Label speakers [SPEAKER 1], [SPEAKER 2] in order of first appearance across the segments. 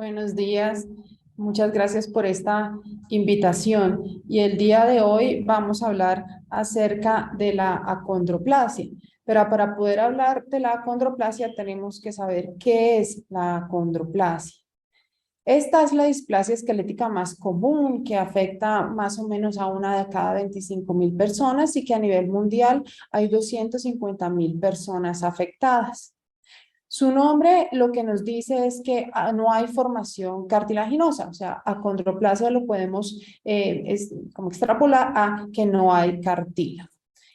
[SPEAKER 1] Buenos días, muchas gracias por esta invitación. Y el día de hoy vamos a hablar acerca de la acondroplasia. Pero para poder hablar de la acondroplasia tenemos que saber qué es la acondroplasia. Esta es la displasia esquelética más común que afecta más o menos a una de cada 25.000 personas y que a nivel mundial hay 250.000 personas afectadas. Su nombre lo que nos dice es que no hay formación cartilaginosa, o sea, acondroplasia lo podemos como extrapolar a que no hay cartílago.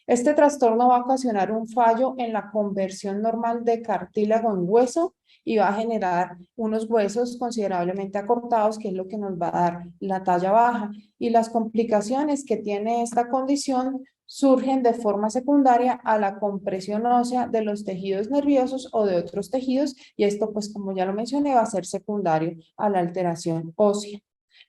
[SPEAKER 1] Este trastorno va a ocasionar un fallo en la conversión normal de cartílago en hueso y va a generar unos huesos considerablemente acortados, que es lo que nos va a dar la talla baja. Y las complicaciones que tiene esta condición surgen de forma secundaria a la compresión ósea de los tejidos nerviosos o de otros tejidos, y esto, pues como ya lo mencioné, va a ser secundario a la alteración ósea.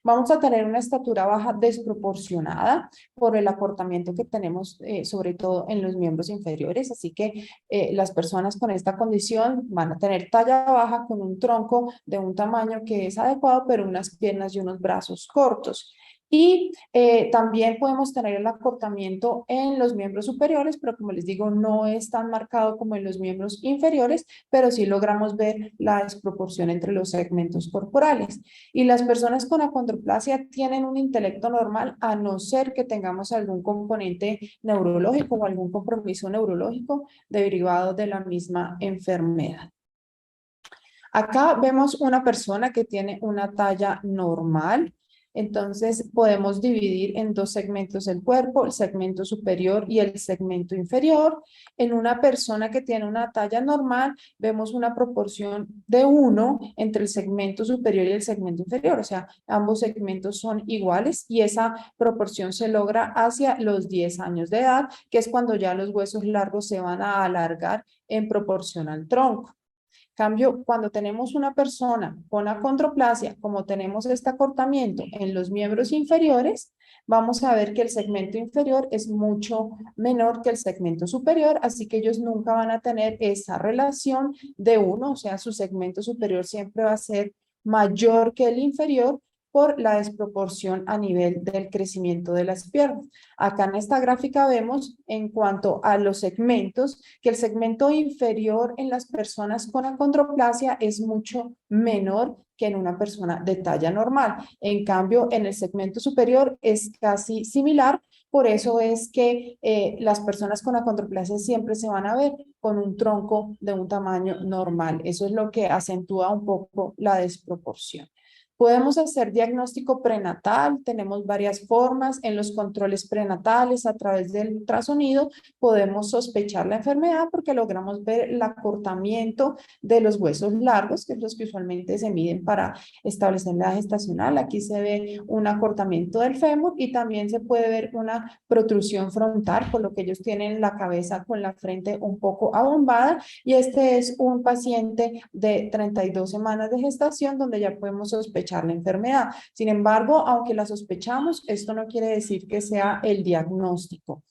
[SPEAKER 1] Vamos a tener una estatura baja desproporcionada por el acortamiento que tenemos, sobre todo en los miembros inferiores, así que las personas con esta condición van a tener talla baja con un tronco de un tamaño que es adecuado, pero unas piernas y unos brazos cortos. Y también podemos tener el acortamiento en los miembros superiores, pero como les digo, no es tan marcado como en los miembros inferiores, pero sí logramos ver la desproporción entre los segmentos corporales. Y las personas con acondroplasia tienen un intelecto normal, a no ser que tengamos algún componente neurológico o algún compromiso neurológico derivado de la misma enfermedad. Acá vemos una persona que tiene una talla normal. Entonces podemos dividir en dos segmentos el cuerpo, el segmento superior y el segmento inferior. En una persona que tiene una talla normal, vemos una proporción de 1 entre el segmento superior y el segmento inferior. O sea, ambos segmentos son iguales y esa proporción se logra hacia los 10 años de edad, que es cuando ya los huesos largos se van a alargar en proporción al tronco. Cambio, cuando tenemos una persona con acondroplasia, como tenemos este acortamiento en los miembros inferiores, vamos a ver que el segmento inferior es mucho menor que el segmento superior, así que ellos nunca van a tener esa relación de 1, o sea, su segmento superior siempre va a ser mayor que el inferior por la desproporción a nivel del crecimiento de las piernas. Acá en esta gráfica vemos en cuanto a los segmentos que el segmento inferior en las personas con acondroplasia es mucho menor que en una persona de talla normal. En cambio, en el segmento superior es casi similar. Por eso es que las personas con acondroplasia siempre se van a ver con un tronco de un tamaño normal. Eso es lo que acentúa un poco la desproporción. Podemos hacer diagnóstico prenatal, tenemos varias formas. En los controles prenatales, a través del ultrasonido, podemos sospechar la enfermedad porque logramos ver el acortamiento de los huesos largos, que es los que usualmente se miden para establecer la edad gestacional. Aquí se ve un acortamiento del fémur y también se puede ver una protrusión frontal, por lo que ellos tienen la cabeza con la frente un poco abombada. Y este es un paciente de 32 semanas de gestación donde ya podemos sospechar la enfermedad. Sin embargo, aunque la sospechamos, esto no quiere decir que sea el diagnóstico,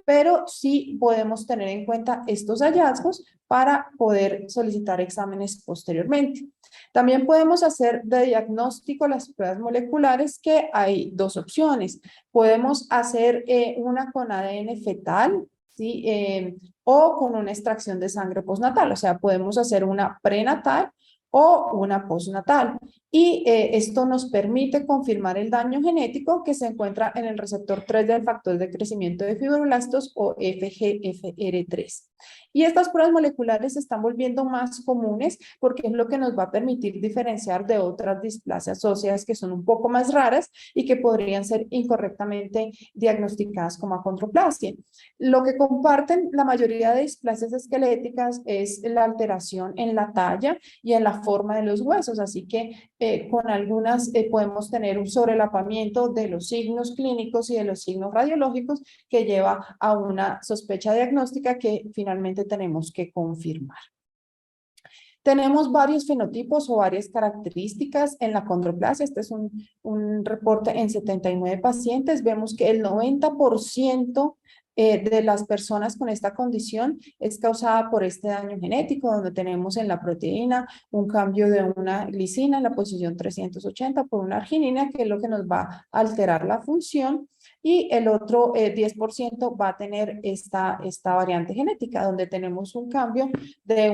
[SPEAKER 1] pero sí podemos tener en cuenta estos hallazgos para poder solicitar exámenes posteriormente. También podemos hacer de diagnóstico las pruebas moleculares, que hay dos opciones. Podemos hacer una con ADN fetal, ¿sí? O con una extracción de sangre postnatal, o sea, podemos hacer una prenatal o una postnatal. Y esto nos permite confirmar el daño genético que se encuentra en el receptor 3 del factor de crecimiento de fibroblastos o FGFR3. Y estas pruebas moleculares se están volviendo más comunes porque es lo que nos va a permitir diferenciar de otras displasias óseas que son un poco más raras y que podrían ser incorrectamente diagnosticadas como acondroplasia. Lo que comparten la mayoría de displasias esqueléticas es la alteración en la talla y en la forma de los huesos, así que con algunas podemos tener un sobrelapamiento de los signos clínicos y de los signos radiológicos que lleva a una sospecha diagnóstica que finalmente tenemos que confirmar. Tenemos varios fenotipos o varias características en la acondroplasia. Este es un reporte en 79 pacientes. Vemos que el 90% de las personas con esta condición es causada por este daño genético, donde tenemos en la proteína un cambio de una glicina en la posición 380 por una arginina, que es lo que nos va a alterar la función, y el otro 10% va a tener esta variante genética, donde tenemos un cambio de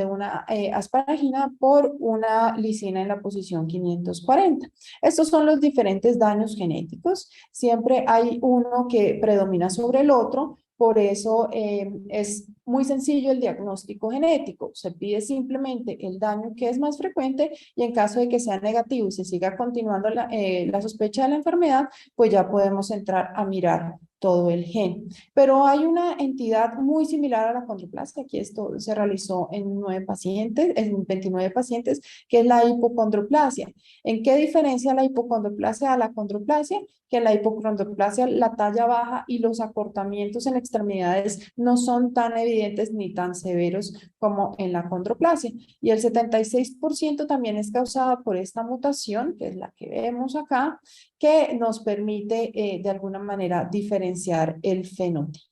[SPEAKER 1] una asparagina por una lisina en la posición 540. Estos son los diferentes daños genéticos. Siempre hay uno que predomina sobre el otro. Por eso es muy sencillo el diagnóstico genético. Se pide simplemente el daño que es más frecuente y en caso de que sea negativo y se siga continuando la sospecha de la enfermedad, pues ya podemos entrar a mirar todo el gen. Pero hay una entidad muy similar a la condroplasia. Aquí esto se realizó en 29 pacientes, que es la hipocondroplasia. ¿En qué diferencia la hipocondroplasia a la condroplasia? Que en la hipocondroplasia la talla baja y los acortamientos en extremidades no son tan evidentes ni tan severos como en la condroplasia. Y el 76% también es causada por esta mutación, que es la que vemos acá, que nos permite de alguna manera diferenciar el fenotipo.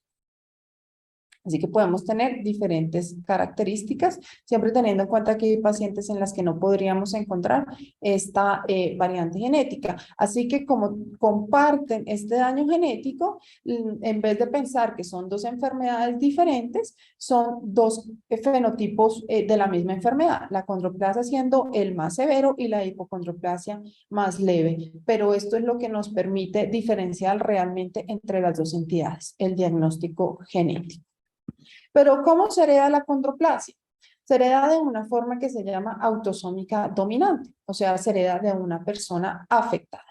[SPEAKER 1] Así que podemos tener diferentes características, siempre teniendo en cuenta que hay pacientes en las que no podríamos encontrar esta variante genética. Así que como comparten este daño genético, en vez de pensar que son dos enfermedades diferentes, son dos fenotipos de la misma enfermedad. La condroplasia siendo el más severo y la hipocondroplasia más leve. Pero esto es lo que nos permite diferenciar realmente entre las dos entidades, el diagnóstico genético. Pero ¿cómo se hereda la condroplasia? Se hereda de una forma que se llama autosómica dominante, o sea, se hereda de una persona afectada.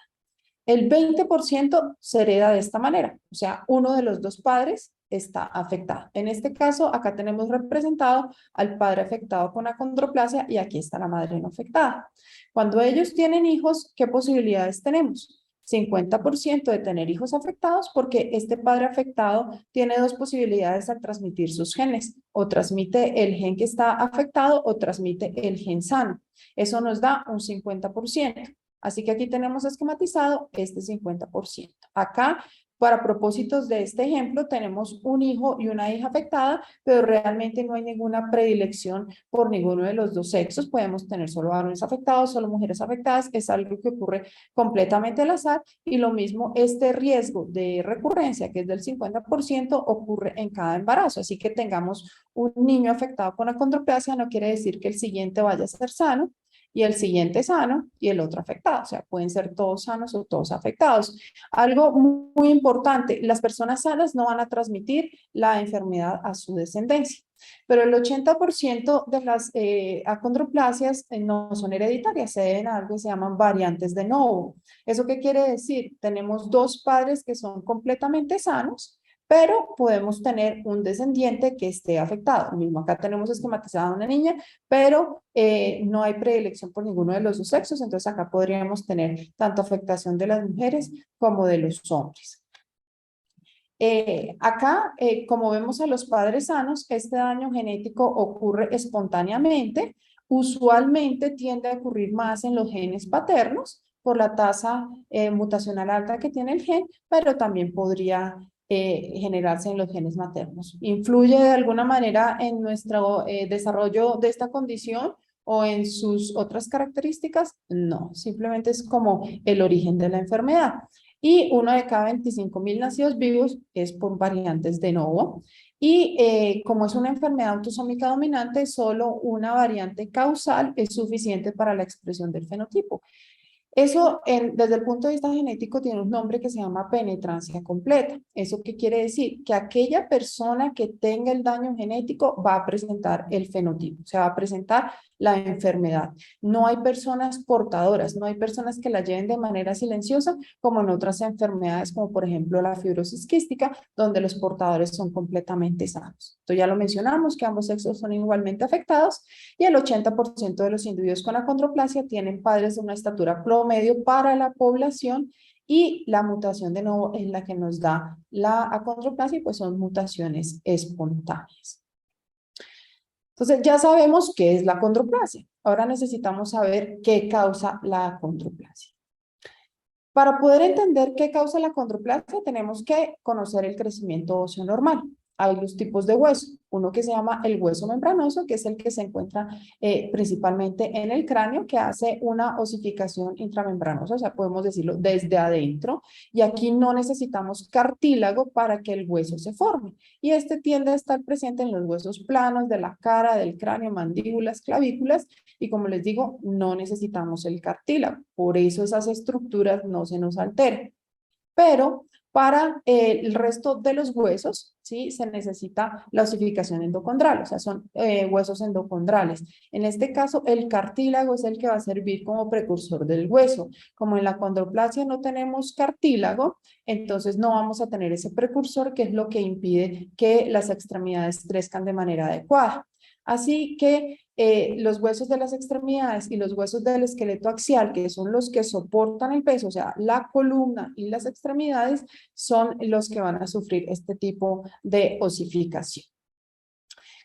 [SPEAKER 1] El 20% se hereda de esta manera, o sea, uno de los dos padres está afectado. En este caso, acá tenemos representado al padre afectado con acondroplasia y aquí está la madre no afectada. Cuando ellos tienen hijos, ¿qué posibilidades tenemos? 50% de tener hijos afectados porque este padre afectado tiene dos posibilidades al transmitir sus genes. O transmite el gen que está afectado o transmite el gen sano. Eso nos da un 50%. Así que aquí tenemos esquematizado este 50%. Acá, para propósitos de este ejemplo, tenemos un hijo y una hija afectada, pero realmente no hay ninguna predilección por ninguno de los dos sexos. Podemos tener solo varones afectados, solo mujeres afectadas. Es algo que ocurre completamente al azar y lo mismo este riesgo de recurrencia, que es del 50%, ocurre en cada embarazo. Así que tengamos un niño afectado con acondroplasia no quiere decir que el siguiente vaya a ser sano, y el siguiente sano y el otro afectado. O sea, pueden ser todos sanos o todos afectados. Algo muy importante, las personas sanas no van a transmitir la enfermedad a su descendencia. Pero el 80% de las acondroplasias no son hereditarias, se deben a algo que se llaman variantes de novo. ¿Eso qué quiere decir? Tenemos dos padres que son completamente sanos, pero podemos tener un descendiente que esté afectado. Mismo acá tenemos esquematizada una niña, pero no hay predilección por ninguno de los dos sexos, entonces acá podríamos tener tanto afectación de las mujeres como de los hombres. Acá, como vemos a los padres sanos, este daño genético ocurre espontáneamente, usualmente tiende a ocurrir más en los genes paternos por la tasa mutacional alta que tiene el gen, pero también podría generarse en los genes maternos. ¿Influye de alguna manera en nuestro desarrollo de esta condición o en sus otras características? No, simplemente es como el origen de la enfermedad. Y uno de cada 25.000 nacidos vivos es por variantes de novo. Y como es una enfermedad autosómica dominante, solo una variante causal es suficiente para la expresión del fenotipo. Eso, desde el punto de vista genético, tiene un nombre que se llama penetrancia completa. ¿Eso qué quiere decir? Que aquella persona que tenga el daño genético va a presentar el fenotipo, o sea, va a presentar la enfermedad. No hay personas portadoras, no hay personas que la lleven de manera silenciosa, como en otras enfermedades, como por ejemplo la fibrosis quística, donde los portadores son completamente sanos. Esto ya lo mencionamos, que ambos sexos son igualmente afectados, y el 80% de los individuos con acondroplasia tienen padres de una estatura promedio para la población, y la mutación de nuevo es la que nos da la acondroplasia, y pues son mutaciones espontáneas. Entonces ya sabemos qué es la acondroplasia. Ahora necesitamos saber qué causa la acondroplasia. Para poder entender qué causa la acondroplasia, tenemos que conocer el crecimiento óseo normal. Hay dos tipos de hueso, uno que se llama el hueso membranoso, que es el que se encuentra principalmente en el cráneo, que hace una osificación intramembranosa, o sea, podemos decirlo desde adentro, y aquí no necesitamos cartílago para que el hueso se forme, y este tiende a estar presente en los huesos planos de la cara, del cráneo, mandíbulas, clavículas, y como les digo, no necesitamos el cartílago, por eso esas estructuras no se nos alteran. Pero para el resto de los huesos, ¿sí? Se necesita la osificación endocondral, o sea, son huesos endocondrales. En este caso, el cartílago es el que va a servir como precursor del hueso. Como en la acondroplasia no tenemos cartílago, entonces no vamos a tener ese precursor, que es lo que impide que las extremidades crezcan de manera adecuada. Así que los huesos de las extremidades y los huesos del esqueleto axial, que son los que soportan el peso, o sea, la columna y las extremidades, son los que van a sufrir este tipo de osificación.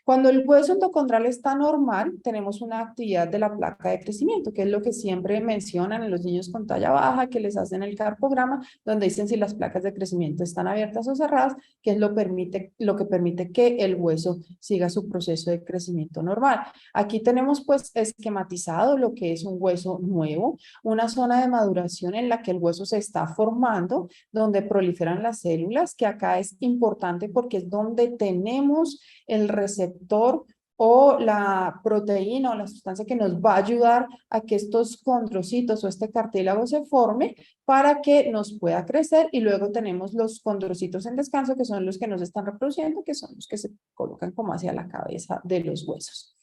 [SPEAKER 1] Cuando el hueso endocondral está normal, tenemos una actividad de la placa de crecimiento, que es lo que siempre mencionan en los niños con talla baja, que les hacen el carpograma, donde dicen si las placas de crecimiento están abiertas o cerradas, que es lo que permite que el hueso siga su proceso de crecimiento normal. Aquí tenemos pues esquematizado lo que es un hueso nuevo, una zona de maduración en la que el hueso se está formando, donde proliferan las células, que acá es importante porque es donde tenemos el receptor o la proteína o la sustancia que nos va a ayudar a que estos condrocitos o este cartílago se forme para que nos pueda crecer, y luego tenemos los condrocitos en descanso, que son los que nos están reproduciendo, que son los que se colocan como hacia la cabeza de los huesos.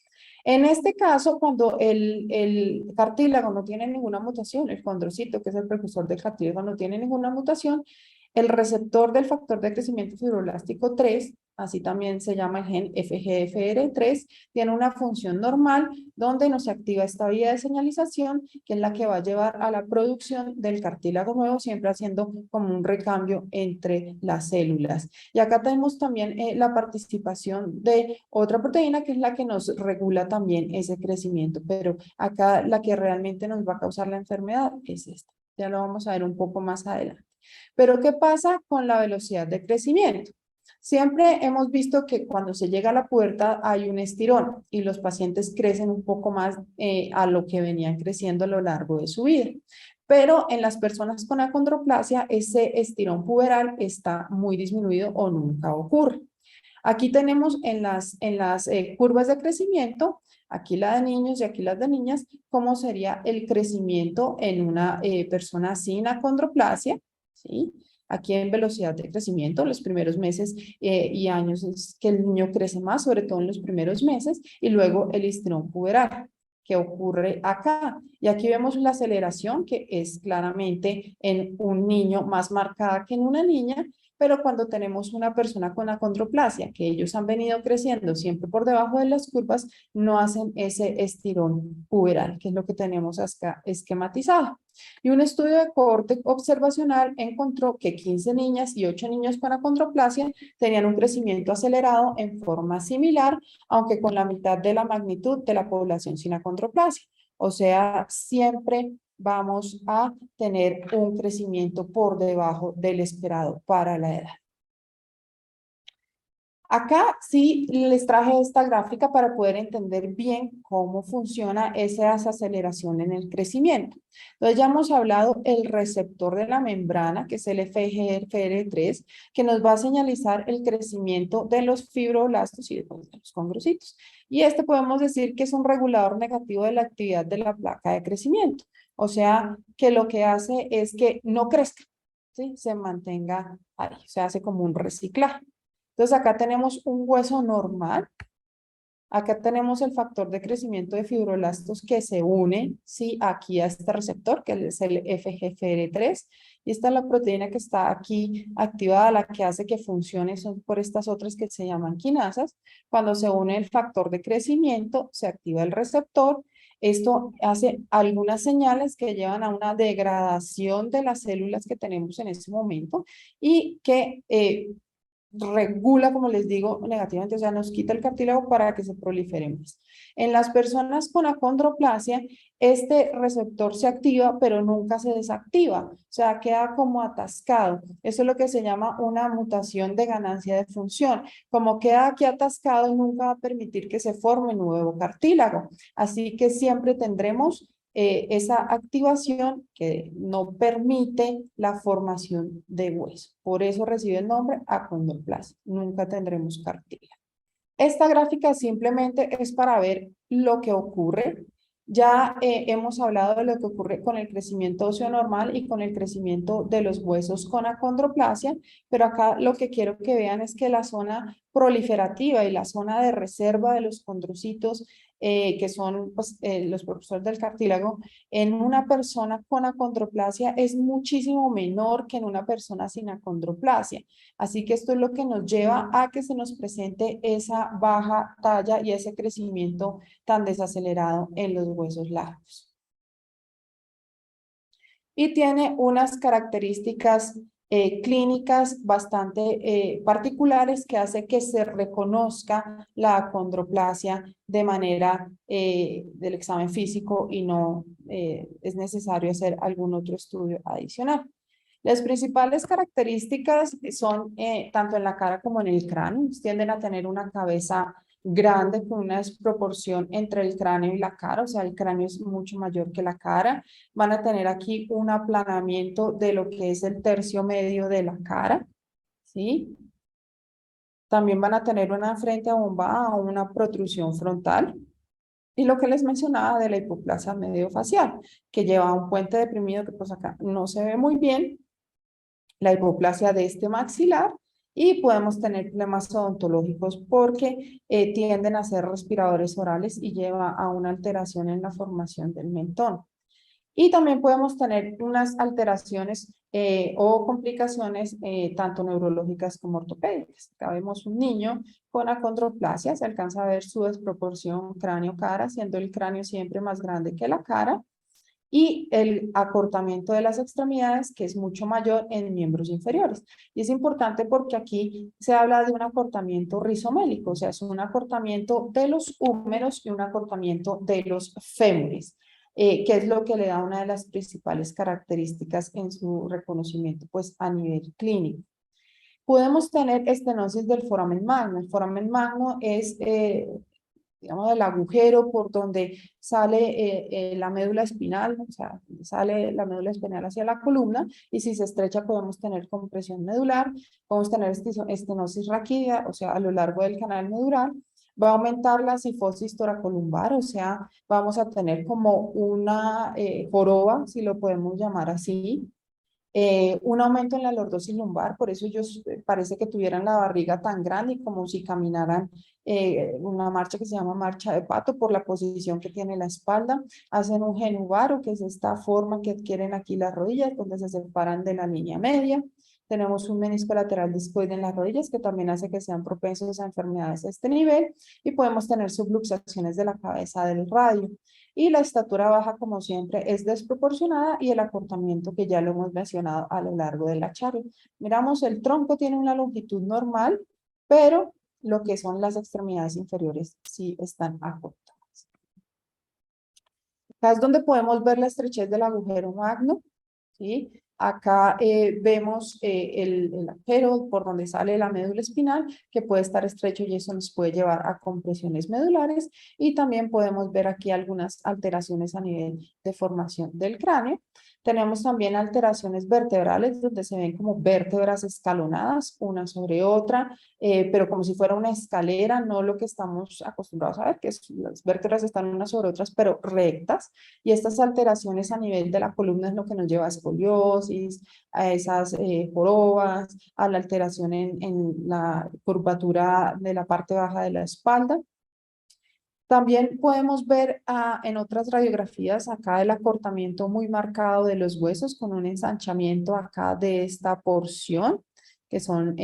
[SPEAKER 1] En este caso, cuando el cartílago no tiene ninguna mutación, el condrocito, que es el precursor del cartílago, no tiene ninguna mutación, el receptor del factor de crecimiento fibroblástico 3, así también se llama el gen FGFR3, tiene una función normal donde nos activa esta vía de señalización, que es la que va a llevar a la producción del cartílago nuevo, siempre haciendo como un recambio entre las células. Y acá tenemos también la participación de otra proteína, que es la que nos regula también ese crecimiento, pero acá la que realmente nos va a causar la enfermedad es esta. Ya lo vamos a ver un poco más adelante. Pero ¿qué pasa con la velocidad de crecimiento? Siempre hemos visto que cuando se llega a la pubertad hay un estirón y los pacientes crecen un poco más a lo que venían creciendo a lo largo de su vida. Pero en las personas con acondroplasia ese estirón puberal está muy disminuido o nunca ocurre. Aquí tenemos en las curvas de crecimiento, aquí la de niños y aquí las de niñas, cómo sería el crecimiento en una persona sin acondroplasia, ¿sí? Aquí en velocidad de crecimiento, los primeros meses y años es que el niño crece más, sobre todo en los primeros meses, y luego el estirón puberal, que ocurre acá. Y aquí vemos la aceleración, que es claramente en un niño más marcada que en una niña, pero cuando tenemos una persona con acondroplasia, que ellos han venido creciendo siempre por debajo de las curvas, no hacen ese estirón puberal, que es lo que tenemos acá esquematizado. Y un estudio de cohorte observacional encontró que 15 niñas y 8 niños con acondroplasia tenían un crecimiento acelerado en forma similar, aunque con la mitad de la magnitud de la población sin acondroplasia. O sea, siempre vamos a tener un crecimiento por debajo del esperado para la edad. Acá sí les traje esta gráfica para poder entender bien cómo funciona esa aceleración en el crecimiento. Entonces ya hemos hablado el receptor de la membrana, que es el FGFR3, que nos va a señalizar el crecimiento de los fibroblastos y de los condrocitos. Y este podemos decir que es un regulador negativo de la actividad de la placa de crecimiento. O sea, que lo que hace es que no crezca, ¿sí? Se mantenga ahí, se hace como un reciclaje. Entonces acá tenemos un hueso normal, acá tenemos el factor de crecimiento de fibroblastos que se une, sí, aquí a este receptor, que es el FGFR3, y esta es la proteína que está aquí activada, la que hace que funcione son por estas otras que se llaman quinasas. Cuando se une el factor de crecimiento, se activa el receptor. Esto hace algunas señales que llevan a una degradación de las células que tenemos en ese momento y que regula, como les digo, negativamente, o sea, nos quita el cartílago para que se prolifere más. En las personas con acondroplasia, este receptor se activa, pero nunca se desactiva, o sea, queda como atascado. Eso es lo que se llama una mutación de ganancia de función. Como queda aquí atascado, nunca va a permitir que se forme nuevo cartílago. Así que siempre tendremos esa activación que no permite la formación de hueso. Por eso recibe el nombre acondroplasia. Nunca tendremos cartílago. Esta gráfica simplemente es para ver lo que ocurre. Ya hemos hablado de lo que ocurre con el crecimiento óseo normal y con el crecimiento de los huesos con acondroplasia, pero acá lo que quiero que vean es que la zona proliferativa y la zona de reserva de los condrocitos, que son pues, los propulsores del cartílago, en una persona con acondroplasia es muchísimo menor que en una persona sin acondroplasia. Así que esto es lo que nos lleva a que se nos presente esa baja talla y ese crecimiento tan desacelerado en los huesos largos. Y tiene unas características clínicas bastante particulares que hace que se reconozca la acondroplasia de manera del examen físico y no es necesario hacer algún otro estudio adicional. Las principales características son tanto en la cara como en el cráneo. Tienden a tener una cabeza grande con una desproporción entre el cráneo y la cara, o sea, el cráneo es mucho mayor que la cara. Van a tener aquí un aplanamiento de lo que es el tercio medio de la cara, ¿sí? También van a tener una frente abombada o una protrusión frontal. Y lo que les mencionaba de la hipoplasia mediofacial, que lleva un puente deprimido que pues acá no se ve muy bien, la hipoplasia de este maxilar y podemos tener problemas odontológicos porque tienden a ser respiradores orales y lleva a una alteración en la formación del mentón. Y también podemos tener unas alteraciones o complicaciones tanto neurológicas como ortopédicas. Acá vemos un niño con acondroplasia, se alcanza a ver su desproporción cráneo-cara, siendo el cráneo siempre más grande que la cara, y el acortamiento de las extremidades, que es mucho mayor en miembros inferiores. Y es importante porque aquí se habla de un acortamiento rizomélico, o sea, es un acortamiento de los húmeros y un acortamiento de los fémures, que es lo que le da una de las principales características en su reconocimiento, pues a nivel clínico. Podemos tener estenosis del foramen magno. El foramen magno es digamos, el agujero por donde sale la médula espinal, o sea, sale la médula espinal hacia la columna, y si se estrecha podemos tener compresión medular, podemos tener estenosis raquídea, o sea, a lo largo del canal medular. Va a aumentar la cifosis toracolumbar, o sea, vamos a tener como una joroba, si lo podemos llamar así, un aumento en la lordosis lumbar, por eso ellos parece que tuvieran la barriga tan grande y como si caminaran una marcha que se llama marcha de pato por la posición que tiene la espalda. Hacen un genubaro, que es esta forma que adquieren aquí las rodillas, donde se separan de la línea media. Tenemos un menisco lateral discoide en las rodillas que también hace que sean propensos a enfermedades a este nivel, y podemos tener subluxaciones de la cabeza del radio. Y la estatura baja, como siempre, es desproporcionada, y el acortamiento que ya lo hemos mencionado a lo largo de la charla. Miramos, el tronco tiene una longitud normal, pero lo que son las extremidades inferiores sí están acortadas. Acá es donde podemos ver la estrechez del agujero magno, ¿sí? Acá vemos el agujero por donde sale la médula espinal, que puede estar estrecho y eso nos puede llevar a compresiones medulares, y también podemos ver aquí algunas alteraciones a nivel de formación del cráneo. Tenemos también alteraciones vertebrales donde se ven como vértebras escalonadas una sobre otra, pero como si fuera una escalera, no lo que estamos acostumbrados a ver, que es, las vértebras están unas sobre otras, pero rectas, y estas alteraciones a nivel de la columna es lo que nos lleva a escoliosis, a esas jorobas, a la alteración en la curvatura de la parte baja de la espalda. También podemos ver en otras radiografías acá el acortamiento muy marcado de los huesos con un ensanchamiento acá de esta porción, que son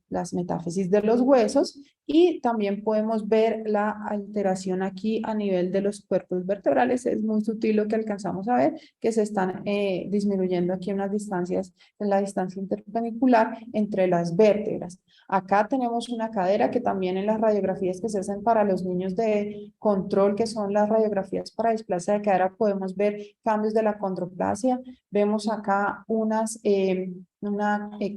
[SPEAKER 1] las metáfisis de los huesos, y también podemos ver la alteración aquí a nivel de los cuerpos vertebrales. Es muy sutil lo que alcanzamos a ver, que se están disminuyendo aquí unas distancias en la distancia interpenicular entre las vértebras. Acá tenemos una cadera que también en las radiografías que se hacen para los niños de control, que son las radiografías para displasia de cadera, podemos ver cambios de la acondroplasia. Vemos acá una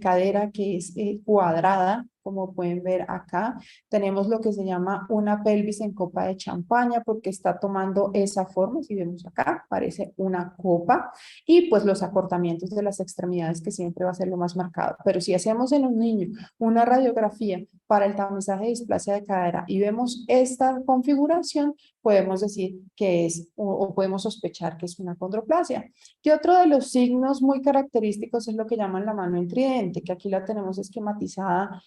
[SPEAKER 1] cadera que es cuadrada, como pueden ver acá. Tenemos lo que se llama una pelvis en copa de champaña porque está tomando esa forma. Si vemos acá, parece una copa. Y pues los acortamientos de las extremidades, que siempre va a ser lo más marcado. Pero si hacemos en un niño una radiografía para el tamizaje de displasia de cadera y vemos esta configuración, podemos decir que es o podemos sospechar que es una acondroplasia. Y otro de los signos muy característicos es lo que llaman la mano en tridente, que aquí la tenemos esquematizada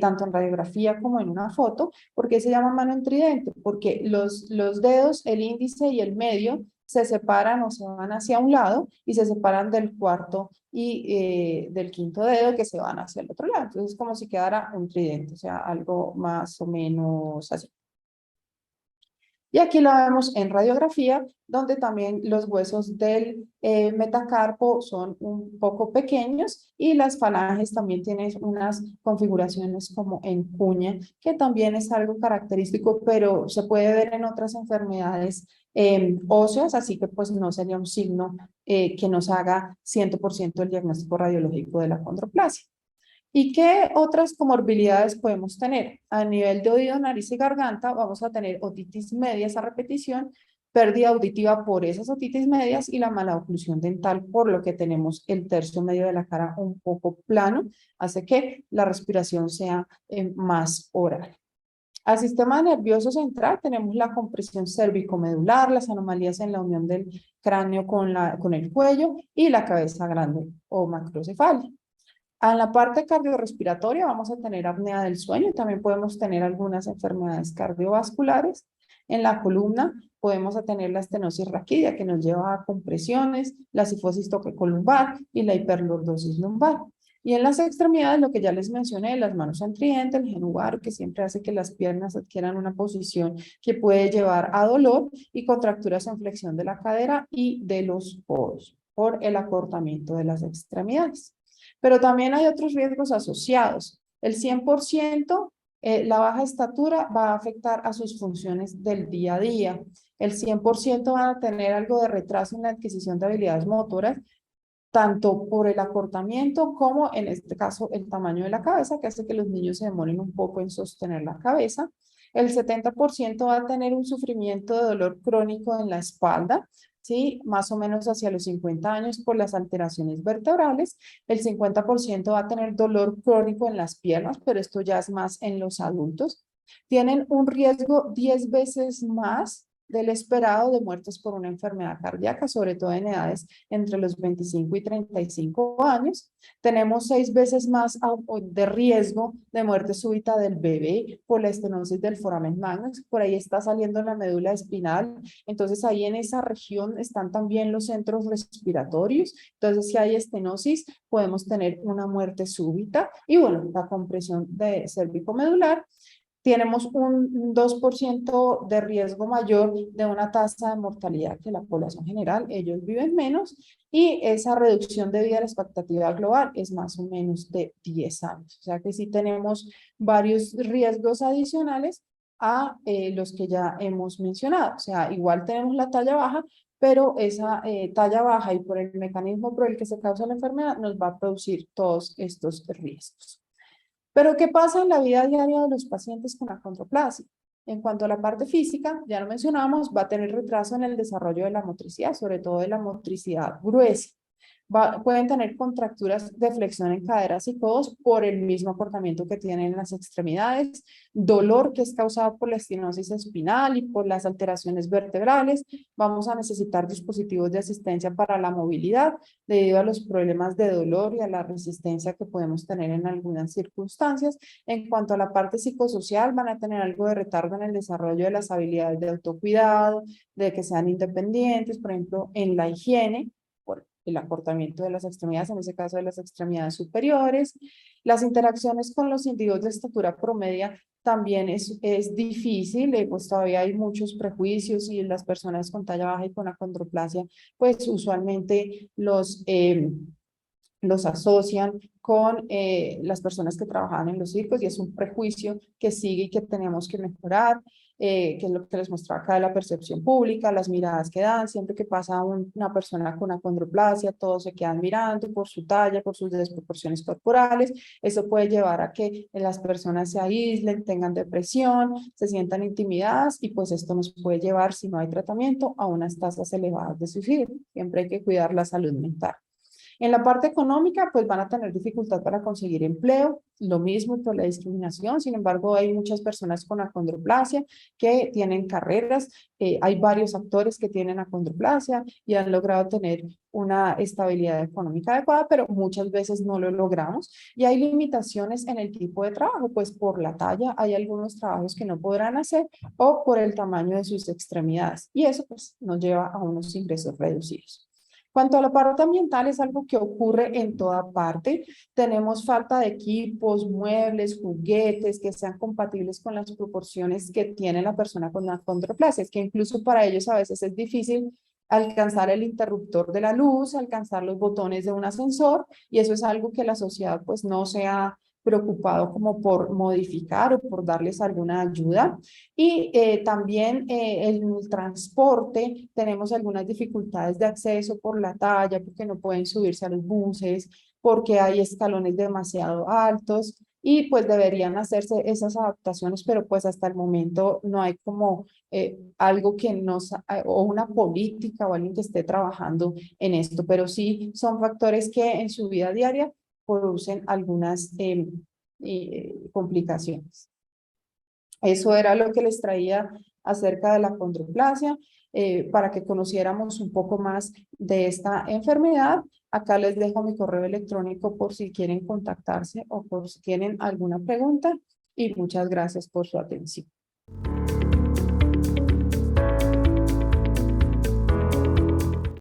[SPEAKER 1] tanto en radiografía como en una foto. ¿Por qué se llama mano en tridente? Porque los dedos, el índice y el medio, se separan o se van hacia un lado y se separan del cuarto y del quinto dedo que se van hacia el otro lado. Entonces es como si quedara un tridente, o sea, algo más o menos así. Y aquí la vemos en radiografía, donde también los huesos del metacarpo son un poco pequeños y las falanges también tienen unas configuraciones como en cuña, que también es algo característico, pero se puede ver en otras enfermedades óseas, así que pues no sería un signo que nos haga 100% el diagnóstico radiológico de la acondroplasia. ¿Y qué otras comorbilidades podemos tener? A nivel de oído, nariz y garganta vamos a tener otitis medias a repetición, pérdida auditiva por esas otitis medias y la mala oclusión dental, por lo que tenemos el tercio medio de la cara un poco plano, hace que la respiración sea más oral. Al sistema nervioso central tenemos la compresión cérvico-medular, las anomalías en la unión del cráneo con el cuello y la cabeza grande o macrocefalia. En la parte cardiorrespiratoria vamos a tener apnea del sueño, también podemos tener algunas enfermedades cardiovasculares. En la columna podemos tener la estenosis raquídea que nos lleva a compresiones, la sifosis toquecolumbar y la hiperlordosis lumbar. Y en las extremidades, lo que ya les mencioné, las manos en tridente, el genubar, que siempre hace que las piernas adquieran una posición que puede llevar a dolor y contracturas en flexión de la cadera y de los codos por el acortamiento de las extremidades. Pero también hay otros riesgos asociados. El 100%, la baja estatura va a afectar a sus funciones del día a día. El 100% van a tener algo de retraso en la adquisición de habilidades motoras, tanto por el acortamiento como en este caso el tamaño de la cabeza, que hace que los niños se demoren un poco en sostener la cabeza. El 70% va a tener un sufrimiento de dolor crónico en la espalda, ¿sí? Más o menos hacia los 50 años por las alteraciones vertebrales. El 50% va a tener dolor crónico en las piernas, pero esto ya es más en los adultos. Tienen un riesgo 10 veces más del esperado de muertes por una enfermedad cardíaca, sobre todo en edades entre los 25 y 35 años. Tenemos 6 veces más de riesgo de muerte súbita del bebé por la estenosis del foramen magnus. Por ahí está saliendo la médula espinal. Entonces ahí en esa región están también los centros respiratorios. Entonces si hay estenosis podemos tener una muerte súbita. Y bueno, la compresión de cervicomedular. Tenemos un 2% de riesgo mayor de una tasa de mortalidad que la población general. Ellos viven menos y esa reducción de vida a la expectativa global es más o menos de 10 años. O sea que sí tenemos varios riesgos adicionales a los que ya hemos mencionado. O sea, igual tenemos la talla baja, pero esa talla baja y por el mecanismo por el que se causa la enfermedad nos va a producir todos estos riesgos. Pero ¿qué pasa en la vida diaria de los pacientes con acondroplasia? En cuanto a la parte física, ya lo mencionamos, va a tener retraso en el desarrollo de la motricidad, sobre todo de la motricidad gruesa. Pueden tener contracturas de flexión en caderas y codos por el mismo acortamiento que tienen en las extremidades, dolor que es causado por la estenosis espinal y por las alteraciones vertebrales. Vamos a necesitar dispositivos de asistencia para la movilidad debido a los problemas de dolor y a la resistencia que podemos tener en algunas circunstancias. En cuanto a la parte psicosocial, van a tener algo de retardo en el desarrollo de las habilidades de autocuidado, de que sean independientes, por ejemplo, en la higiene, el acortamiento de las extremidades, en ese caso de las extremidades superiores. Las interacciones con los individuos de estatura promedia también es difícil, pues todavía hay muchos prejuicios y las personas con talla baja y con acondroplasia, pues usualmente los asocian con las personas que trabajan en los circos y es un prejuicio que sigue y que tenemos que mejorar, que es lo que les mostraba acá de la percepción pública, las miradas que dan, siempre que pasa una persona con acondroplasia, todos se quedan mirando por su talla, por sus desproporciones corporales, eso puede llevar a que las personas se aíslen, tengan depresión, se sientan intimidadas y pues esto nos puede llevar, si no hay tratamiento, a unas tasas elevadas de suicidio. Siempre hay que cuidar la salud mental. En la parte económica, pues van a tener dificultad para conseguir empleo, lo mismo por la discriminación. Sin embargo, hay muchas personas con acondroplasia que tienen carreras, hay varios actores que tienen acondroplasia y han logrado tener una estabilidad económica adecuada, pero muchas veces no lo logramos. Y hay limitaciones en el tipo de trabajo, pues por la talla hay algunos trabajos que no podrán hacer o por el tamaño de sus extremidades. Y eso pues nos lleva a unos ingresos reducidos. Cuanto a la parte ambiental, es algo que ocurre en toda parte. Tenemos falta de equipos, muebles, juguetes que sean compatibles con las proporciones que tiene la persona con acondroplasia. Es que incluso para ellos a veces es difícil alcanzar el interruptor de la luz, alcanzar los botones de un ascensor, y eso es algo que la sociedad pues no se ha preocupado como por modificar o por darles alguna ayuda. Y también en el transporte tenemos algunas dificultades de acceso por la talla, porque no pueden subirse a los buses, porque hay escalones demasiado altos y pues deberían hacerse esas adaptaciones, pero pues hasta el momento no hay como algo que nos, o una política o alguien que esté trabajando en esto, pero sí son factores que en su vida diaria producen algunas complicaciones. Eso era lo que les traía acerca de la acondroplasia, para que conociéramos un poco más de esta enfermedad. Acá les dejo mi correo electrónico por si quieren contactarse o por si tienen alguna pregunta y muchas gracias por su atención.